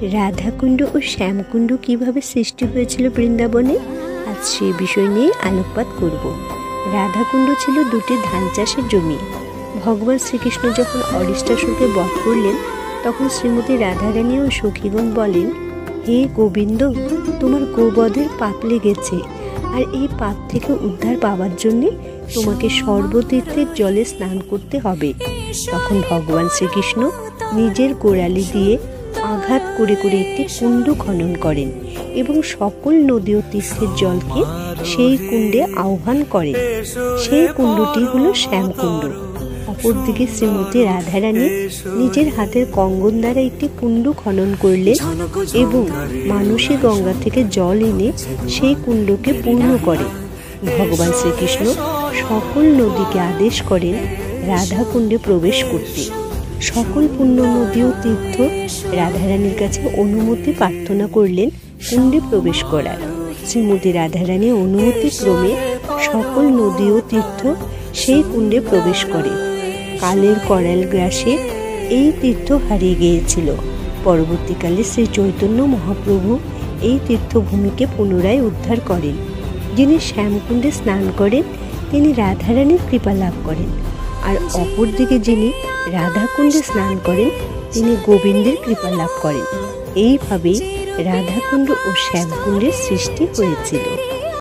রাধাকুণ্ড ও শ্যামকুণ্ড কিভাবে সৃষ্টি হয়েছিল বৃন্দাবনে, আজ সেই বিষয় নিয়ে আলোকপাত করব। রাধাকুণ্ড ছিল দুটি ধান চাষের জমি। ভগবান শ্রীকৃষ্ণ যখন অরিষ্টাসুরকে বধ করলেন, তখন শ্রীমতী রাধারানী ও সখীগণ বলেন, হে গোবিন্দ, তোমার গোবধের পাপ লেগেছে, আর এই পাপ থেকে উদ্ধার পাওয়ার জন্যে তোমাকে সর্বতীর্থের জলে স্নান করতে হবে। তখন ভগবান শ্রীকৃষ্ণ নিজের গোড়ালি দিয়ে আঘাত করে করে একটি কুণ্ড খনন করেন এবং সকল নদী ও তীর্থের জলকে সেই কুণ্ডে আহ্বান করেন। সেই কুণ্ডটি হল শ্যামকুণ্ড। অপরদিকে শ্রীমতী রাধারানী নিজের হাতের কঙ্গন দ্বারা একটি কুণ্ড খনন করলেন এবং মানসী গঙ্গা থেকে জল এনে সেই কুণ্ডকে পূর্ণ করে। ভগবান শ্রীকৃষ্ণ সকল নদীকে আদেশ করেন রাধাকুণ্ডে প্রবেশ করতে। সকল পুণ্য নদী ও তীর্থ রাধারানীর কাছে অনুমতি প্রার্থনা করলেন কুণ্ডে প্রবেশ করার। শ্রীমতী রাধারানী অনুমতি ক্রমে সকল নদী ও তীর্থ সেই কুণ্ডে প্রবেশ করে। কালের করাল গ্রাসে এই তীর্থ হারিয়ে গিয়েছিল। পরবর্তীকালে শ্রী চৈতন্য মহাপ্রভু এই তীর্থভূমিকে পুনরায় উদ্ধার করেন। যিনি শ্যামকুণ্ডে স্নান করেন তিনি রাধারানীর কৃপা লাভ করেন, আর অপরদিকে যিনি রাধাকুণ্ডে স্নান করেন তিনি গোবিন্দের কৃপা লাভ করেন। এইভাবেই রাধাকুণ্ড ও শ্যামকুণ্ডের সৃষ্টি হয়েছিল।